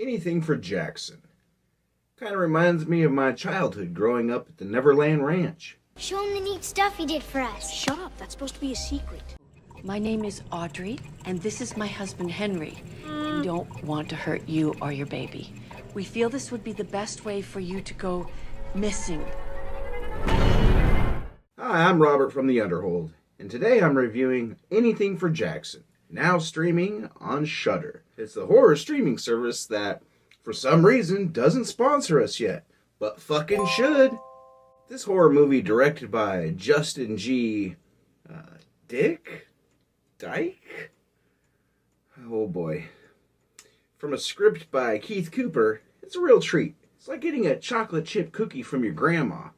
Anything for Jackson. Kind of reminds me of my childhood growing up at the Neverland Ranch. Show him the neat stuff he did for us. Shut up, that's supposed to be a secret. My name is Audrey, and this is my husband, Henry. We don't want to hurt you or your baby. We feel this would be the best way for you to go missing. Hi, I'm Robert from the Underhold, and today I'm reviewing Anything for Jackson, now streaming on Shudder. It's the horror streaming service that, for some reason, doesn't sponsor us yet, but fucking should. This horror movie, directed by Justin G. Dyke? Oh boy. From a script by Keith Cooper, it's a real treat. It's like getting a chocolate chip cookie from your grandma.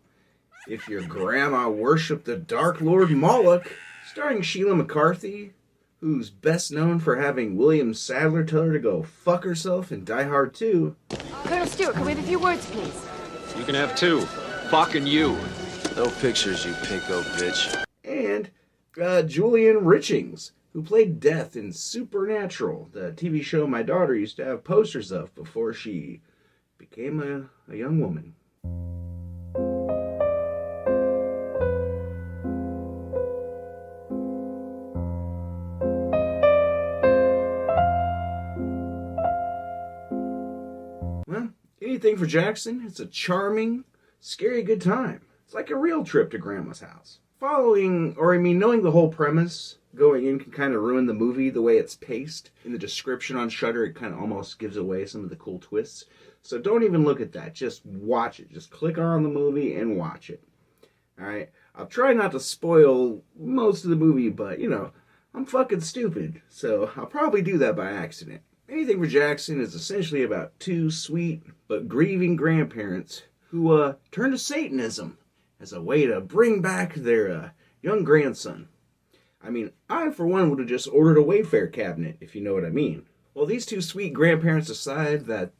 If your grandma worshipped the Dark Lord Moloch, starring Sheila McCarthy, who's best known for having William Sadler tell her to go fuck herself in Die Hard 2. Colonel Stewart, can we have a few words, please? You can have two. Fucking you. No pictures, you pinko bitch. And Julian Richings, who played Death in Supernatural, the TV show my daughter used to have posters of before she became a young woman. Well, Anything for Jackson, it's a charming, scary good time. It's like a real trip to Grandma's house. Knowing the whole premise going in can kind of ruin the movie the way it's paced. In the description on Shudder, it kind of almost gives away some of the cool twists. So don't even look at that. Just watch it. Just click on the movie and watch it. Alright? I'll try not to spoil most of the movie, but, I'm fucking stupid. So I'll probably do that by accident. Anything for Jackson is essentially about two sweet but grieving grandparents who turn to Satanism as a way to bring back their young grandson. I, for one, would have just ordered a Wayfair cabinet, if you know what I mean. Well, these two sweet grandparents decide that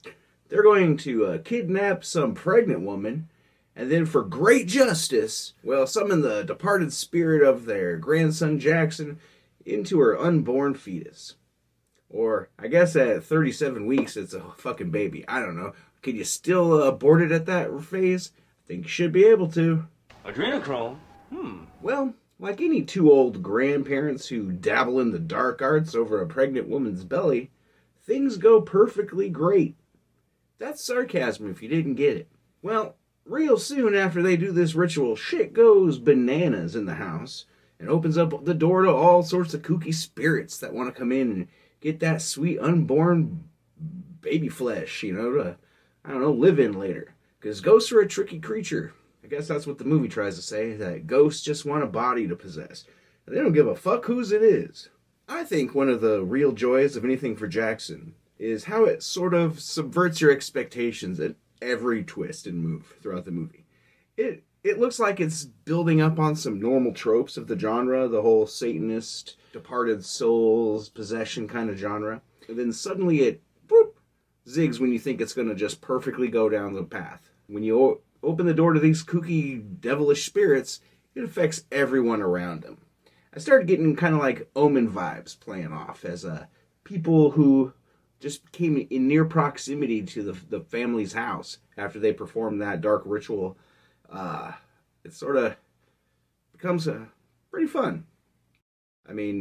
they're going to kidnap some pregnant woman, and then for great justice, summon the departed spirit of their grandson Jackson into her unborn fetus. Or, I guess at 37 weeks, it's a fucking baby. I don't know. Can you still abort it at that phase? I think you should be able to. Adrenochrome? Well, like any two old grandparents who dabble in the dark arts over a pregnant woman's belly, things go perfectly great. That's sarcasm if you didn't get it. Well, real soon after they do this ritual, shit goes bananas in the house and opens up the door to all sorts of kooky spirits that want to come in and get that sweet unborn baby flesh, to, live in later. Because ghosts are a tricky creature. I guess that's what the movie tries to say, that ghosts just want a body to possess. They don't give a fuck whose it is. I think one of the real joys of Anything for Jackson is how it sort of subverts your expectations at every twist and move throughout the movie. It looks like it's building up on some normal tropes of the genre, the whole Satanist, departed souls, possession kind of genre. And then suddenly it zigs when you think it's going to just perfectly go down the path. When you open the door to these kooky, devilish spirits, it affects everyone around them. I started getting kind of like Omen vibes playing off as people who just came in near proximity to the family's house after they performed that dark ritual. It sort of becomes pretty fun.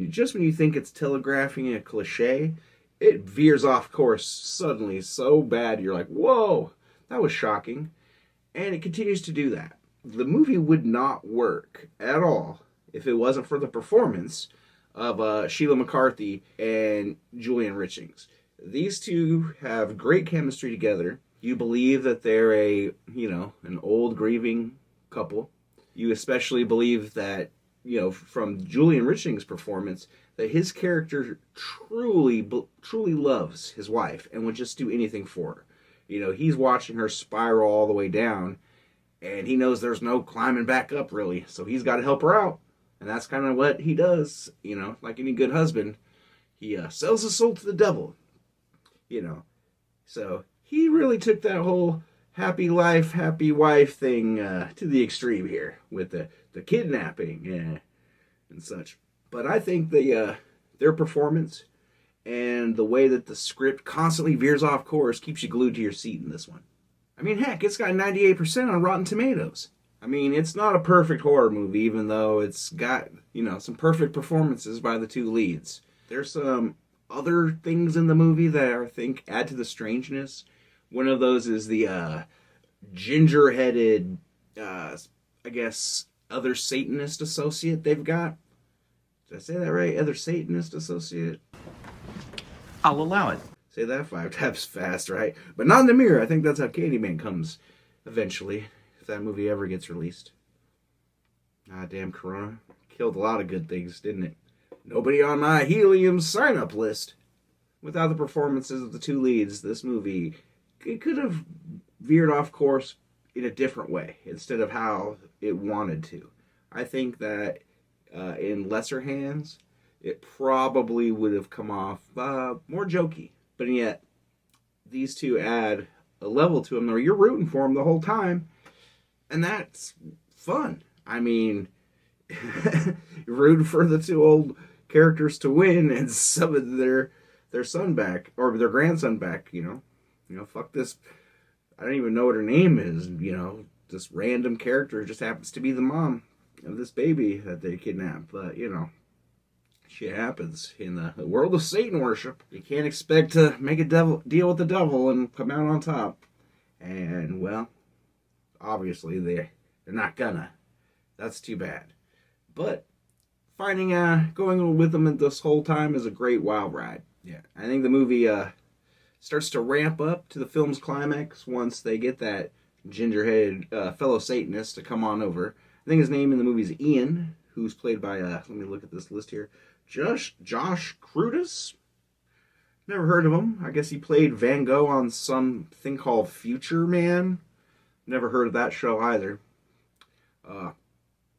Just when you think it's telegraphing a cliche, it veers off course suddenly so bad you're like, whoa, that was shocking. And it continues to do that. The movie would not work at all if it wasn't for the performance of Sheila McCarthy and Julian Richings. These two have great chemistry together. You believe that they're an old grieving couple. You especially believe that, from Julian Richings' performance, that his character truly loves his wife and would just do anything for her. He's watching her spiral all the way down, and he knows there's no climbing back up, really, so he's got to help her out. And that's kind of what he does, like any good husband. He sells his soul to the devil, So he really took that whole happy life, happy wife thing to the extreme here with the kidnapping and such. But I think their performance and the way that the script constantly veers off course keeps you glued to your seat in this one. I mean, heck, it's got 98% on Rotten Tomatoes. I mean, it's not a perfect horror movie, even though it's got, some perfect performances by the two leads. There's some other things in the movie that I think add to the strangeness. One of those is the ginger-headed, other Satanist associate they've got. Did I say that right? Other Satanist associate? I'll allow it. Say that 5 times fast, right? But not in the mirror. I think that's how Candyman comes eventually, if that movie ever gets released. Ah, damn Corona. Killed a lot of good things, didn't it? Nobody on my helium sign-up list. Without the performances of the two leads, this movie, it could have veered off course in a different way, instead of how it wanted to. I think that in lesser hands, it probably would have come off more jokey. But yet, these two add a level to them where you're rooting for them the whole time. And that's fun. I mean, you're rooting for the two old characters to win and summon their son back, or their grandson back, fuck this. I don't even know what her name is, this random character just happens to be the mom of this baby that they kidnapped. But, shit happens in the world of Satan worship. You can't expect to make a deal with the devil and come out on top. And, well, obviously they're not gonna. That's too bad. But going with them this whole time is a great wild ride. Yeah, I think the movie starts to ramp up to the film's climax once they get that ginger-headed fellow Satanist to come on over. I think his name in the movie is Ian, who's played by, let me look at this list here, Josh Crudis? Never heard of him. I guess he played Van Gogh on something called Future Man. Never heard of that show either.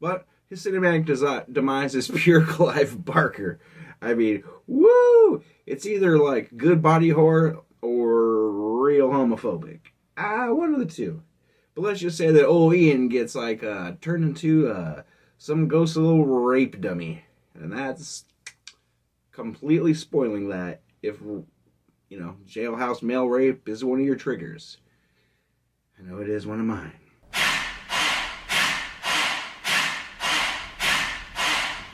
But his cinematic demise is pure Clive Barker. I mean, woo! It's either like good body horror or real homophobic. One of the two. But let's just say that old Ian gets turned into some ghostly little rape dummy. And that's completely spoiling that if, jailhouse male rape is one of your triggers. I know it is one of mine.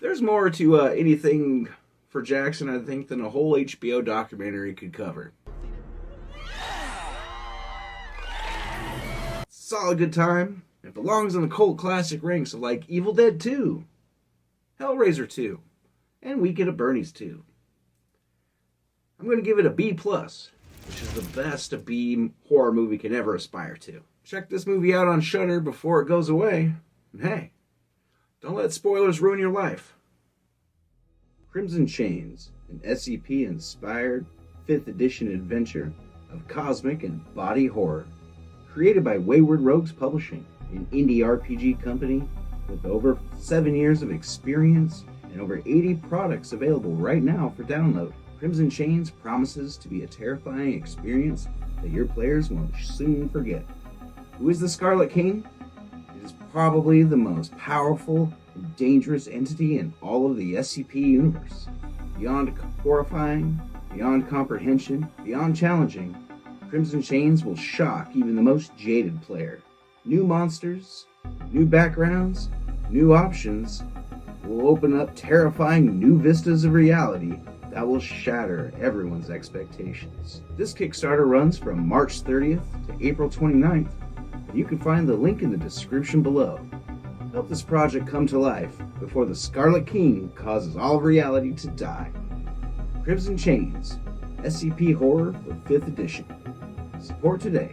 There's more to anything for Jackson, I think, than a whole HBO documentary could cover. Solid good time. It belongs in the cult classic ranks of Evil Dead 2, Hellraiser 2, and Weekend at Bernie's 2. I'm going to give it a B+, which is the best a B horror movie can ever aspire to. Check this movie out on Shudder before it goes away. And hey, don't let spoilers ruin your life. Crimsonchains, an SCP-inspired 5th edition adventure of cosmic and body horror. Created by Wayward Rogues Publishing, an indie RPG company with over 7 years of experience and over 80 products available right now for download. Crimsonchains promises to be a terrifying experience that your players won't soon forget. Who is the Scarlet King? It is probably the most powerful and dangerous entity in all of the SCP universe. Beyond horrifying, beyond comprehension, beyond challenging, Crimsonchains will shock even the most jaded player. New monsters, new backgrounds, new options will open up terrifying new vistas of reality that will shatter everyone's expectations. This Kickstarter runs from March 30th to April 29th, and you can find the link in the description below. Help this project come to life before the Scarlet King causes all of reality to die. Crimsonchains, SCP Horror for 5th edition. Support today.